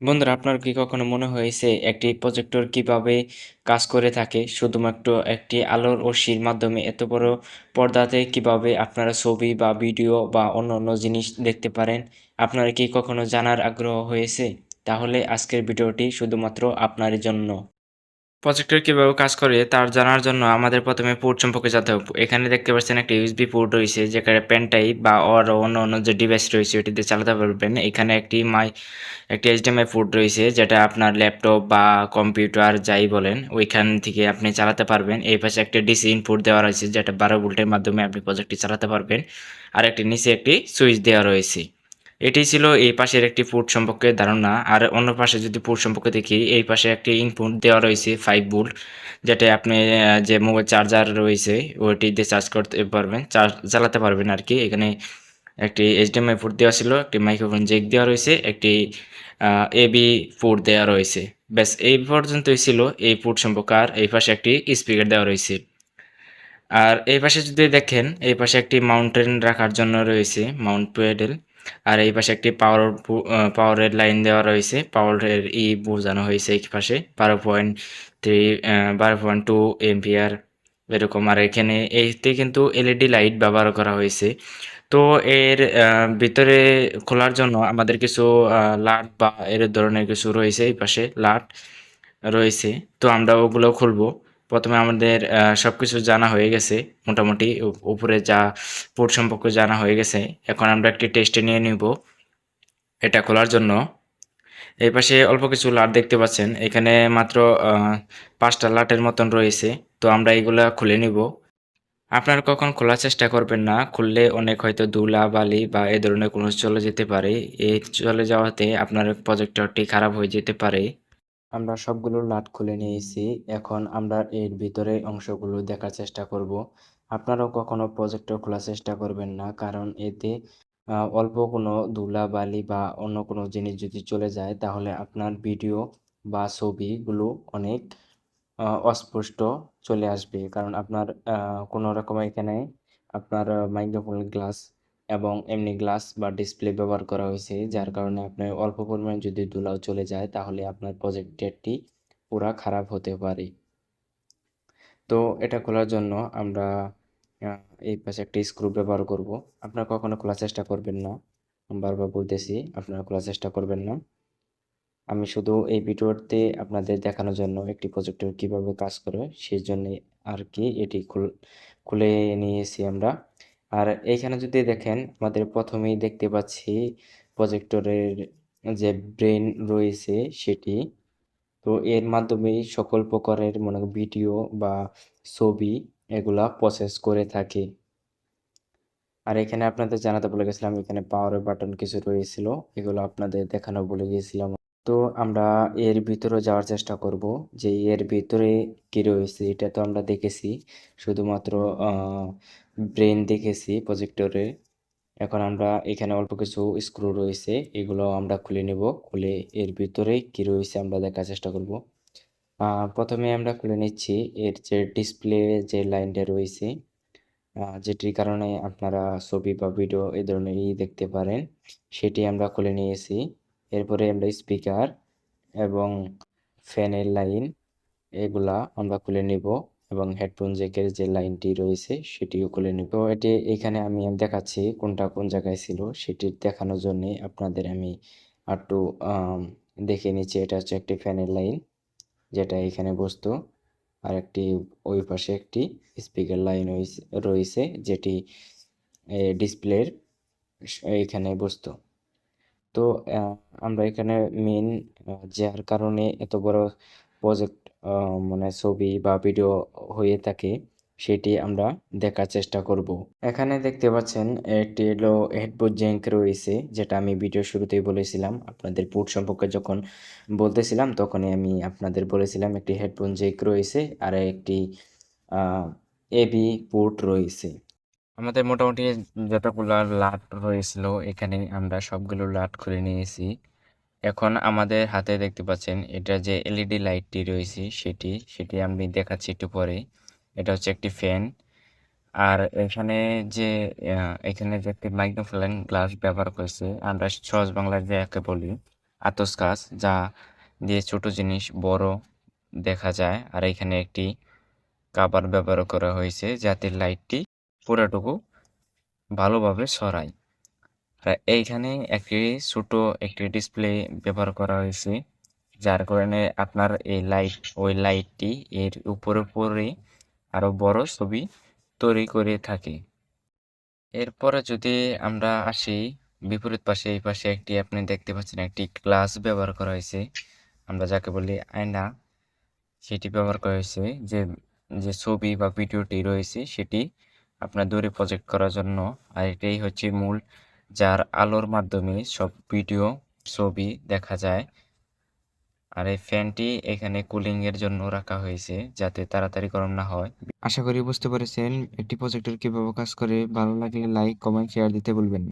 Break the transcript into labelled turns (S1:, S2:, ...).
S1: বন্ধুরা, আপনার কি কখনো মনে হয়েছে একটি প্রজেক্টর কিভাবে কাজ করে থাকে? শুধুমাত্র একটি আলোর রশ্মির মাধ্যমে এত বড় পর্দাতে কিভাবে আপনারা ছবি বা ভিডিও বা অন্যান্য জিনিস দেখতে পারেন? আপনার কি কখনো জানার আগ্রহ হয়েছে? তাহলে আজকের ভিডিওটি শুধুমাত্র আপনারই জন্য। প্রজেক্টর কিভাবে কাজ করে তার জানার জন্য আমাদের প্রথমে পোর্ট সম্পর্কে জানতে হবে। এখানে দেখতে পাচ্ছেন একটা ইউএসবি পোর্ট রয়েছে যেখানে পেন টাইপ বা আরো অন্য যে ডিভাইস রয়েছে ওটি দিয়ে চালাতে পারবেন। এখানে একটি এইচডিএমআই পোর্ট রয়েছে যেটা আপনার ল্যাপটপ বা কম্পিউটার যাই বলেন ওইখান থেকে আপনি চালাতে পারবেন। এই পাশে একটা ডিসি ইনপুট দেওয়া রয়েছে যেটা 12 ভোল্টের মাধ্যমে আপনি প্রজেক্টটি চালাতে পারবেন। আর একটি নিচে একটি সুইচ দেওয়া রয়েছে। এটি ছিল এই পাশের একটি পোর্ট সম্পর্কে ধারণা। আর অন্য পাশে যদি পোর্ট সম্পর্কে দেখি, এই পাশে একটি ইনপুট দেওয়া রয়েছে 5 ভোল্ট, যেটা আপনি যে মোবাইল চার্জার রয়েছে ওইটি দিয়ে চার্জ করতে পারবেন, চালাতে পারবেন আর কি। এখানে একটি এইচডিএমআই পোর্ট দেওয়া ছিল, একটি মাইক্রোফোন জ্যাক দেওয়া রয়েছে, একটি এবি পোর্ট দেওয়া রয়েছে। ব্যাস এই পর্যন্তই ছিল এই পোর্ট সম্পর্কে। আর এই পাশে একটি স্পিকার দেওয়া রয়েছে। আর এই পাশে যদি দেখেন, এই পাশে একটি মাউন্টেন রাখার জন্য রয়েছে মাউন্ট প্যাডেল। আর এই পাশে একটি পাওয়ারের লাইন দেওয়া রয়েছে, পাওয়ারের বোঝানো হয়েছে এই পাশে 12.3 12.2 এম্পিয়ার এরকম। আর এখানে এইতে কিন্তু এলইডি লাইট ব্যবহার করা হয়েছে। তো এর ভিতরে খোলার জন্য আমাদের কিছু লাট বা এর ধরনের কিছু রয়েছে, এই পাশে লাট রয়েছে। তো আমরা ওগুলো খুলবো। প্রথমে আমাদের সবকিছু জানা হয়ে গেছে মোটামুটি, উপরে যা পোর্ট সম্পর্কে জানা হয়ে গেছে। এখন আমরা একটি টেস্টে নিয়ে নিব এটা খোলার জন্য। এই পাশে অল্প কিছু লাট দেখতে পাচ্ছেন, এখানে মাত্র 5টা লাটের মতন রয়েছে। তো আমরা এগুলা খুলে নিব। আপনারা কখন খোলার চেষ্টা করবেন না, খুললে অনেক হয়তো ধুলা বালি বা এ ধরনের কোনো চলে যেতে পারে। এই চলে যাওয়াতে আপনার প্রজেক্টরটি খারাপ হয়ে যেতে পারে। আমরা সবগুলো নাট খুলে নিয়েছি। এখন আমরা এর ভিতরে অংশগুলো দেখার চেষ্টা করব। আপনারাও কখনো প্রজেক্টর খোলার চেষ্টা করবেন না, কারণ এতে অল্প কোনো ধুলা বালি বা অন্য কোনো জিনিস যদি চলে যায় তাহলে আপনার ভিডিও বা ছবিগুলো অনেক অস্পষ্ট চলে আসবে। কারণ আপনার কোনো রকম এখানে আপনার মাইক্রোফোন গ্লাস এবং এমনি গ্লাস বা ডিসপ্লে ব্যবহার করা হয়েছে, যার কারণে আপনার অল্প পরিমাণ যদি ধুলাও চলে যায় তাহলে আপনার প্রজেক্টরটি পুরা খারাপ হতে পারে। তো এটা খোলার জন্য আমরা এই পাশে একটা স্ক্রু ব্যবহার করব। আপনারা কখনো খোলার চেষ্টা করবেন না, আমি বারবার বলতেছি আপনারা খোলার চেষ্টা করবেন না। আমি শুধু এই ভিডিওতে আপনাদের দেখানোর জন্য একটি প্রজেক্টর কিভাবে কাজ করে সেই জন্যে আর কি এটি খুলে নিয়েছি আমরা। আর এইখানে যদি দেখেন, আমাদের প্রথমেই দেখতে পাচ্ছি প্রজেক্টরের যে ব্রেন রয়েছে সেটি। তো এর মাধ্যমেই সকল প্রকারের মনে ভিডিও বা ছবি এগুলা প্রসেস করে থাকে। আর এখানে আপনাদের জানাতে ভুলে গেছিলাম, এখানে পাওয়ারের বাটন কিছু রয়েছিল, এগুলো আপনাদের দেখানো ভুলে গিয়েছিলাম। তো আমরা এর ভিতরে যাওয়ার চেষ্টা করব যে এর ভিতরে কি রয়েছে। এটা তো আমরা দেখেছি, শুধুমাত্র ব্রেন দেখেছি প্রজেক্টরে। এখন আমরা এখানে অল্প কিছু স্ক্রু রয়েছে, এগুলো আমরা খুলে নেব। খুলে এর ভিতরে কি রয়েছে আমরা দেখার চেষ্টা করব। প্রথমে আমরা খুলে নিচ্ছি এর যে ডিসপ্লে যে লাইনটা রয়েছে, যেটির কারণে আপনারা ছবি বা ভিডিও এই ধরনের দেখতে পারেন, সেটি আমরা খুলে নিয়েছি। এরপরে আমরা স্পিকার এবং ফ্যানের লাইন এগুলা আমরা খুলে নিব এবং হেডফোন জ্যাকের যে লাইনটি রয়েছে সেটিও খুলে নিব। তো এটি এখানে আমি দেখাচ্ছি কোনটা কোন জায়গায় ছিল সেটি দেখানোর জন্য আপনাদের আমি একটু দেখে নিচ্ছি। এটা হচ্ছে একটি ফ্যানের লাইন যেটা এখানে বসতো, আর একটি ওই পাশে একটি স্পিকার লাইন রয়েছে যেটি ডিসপ্লের এইখানে বসতো। তো আমরা এখানে মেন যার কারণে এত বড় প্রজেক্ট মানে ছবি বা ভিডিও হয়ে থাকে সেটি আমরা দেখার চেষ্টা করব। এখানে দেখতে পাচ্ছেন একটি হলো হেডফোন জ্যাক রয়েছে, যেটা আমি ভিডিও শুরুতেই বলেছিলাম। আপনাদের পোর্ট সম্পর্কে যখন বলতেছিলাম তখনই আমি আপনাদের বলেছিলাম একটি হেডফোন জ্যাক রয়েছে আর একটি এবি পোর্ট রয়েছে। আমাদের মোটামুটি যতগুলো লাট রয়েছিল এখানে আমরা সবগুলো লাট খুলে নিয়েছি। এখন আমাদের হাতে দেখতে পাচ্ছেন এটা যে এলইডি লাইটটি রয়েছে সেটি আমি দেখাচ্ছি একটু পরে। এটা হচ্ছে একটি ফ্যান। আর এখানে যে এখানে যে একটি মাইক্রোফোন গ্লাস ব্যবহার করেছে, আমরা সহজ বাংলায় যাকে বলি আতস কাচ, যা দিয়ে ছোট জিনিস বড় দেখা যায়। আর এখানে একটি কভার ব্যবহার করা হয়েছে যাতে লাইটটি পুরাটুকু ভালোভাবে ছড়ায়। আর এইখানে ছোট একটি ডিসপ্লে ব্যবহার করা হয়েছে, যার কারণে আপনার ওই লাইটটি এর উপরে পড়ে আরো বড় ছবি তৈরি করে থাকে। এরপরে যদি আমরা আসি বিপরীত পাশে, এই পাশে আপনি দেখতে পাচ্ছেন একটি গ্লাস ব্যবহার করা হয়েছে, আমরা যাকে বলি আয়না, সেটি ব্যবহার করা হয়েছে যে যে ছবি বা ভিডিওটি রয়েছে সেটি আপনার দূরে প্রজেক্ট করার জন্য। আর এটাই হচ্ছে মূল, যার আলোর মাধ্যমে সব ভিডিও ছবি দেখা যায়। আর এই ফ্যানটি এখানে কুলিং এর জন্য রাখা হয়েছে যাতে তাড়াতাড়ি গরম না হয়। আশা করি বুঝতে পেরেছেন একটি প্রজেক্টর কিভাবে কাজ করে। ভালো লাগলে লাইক, কমেন্ট, শেয়ার দিতে ভুলবেন না।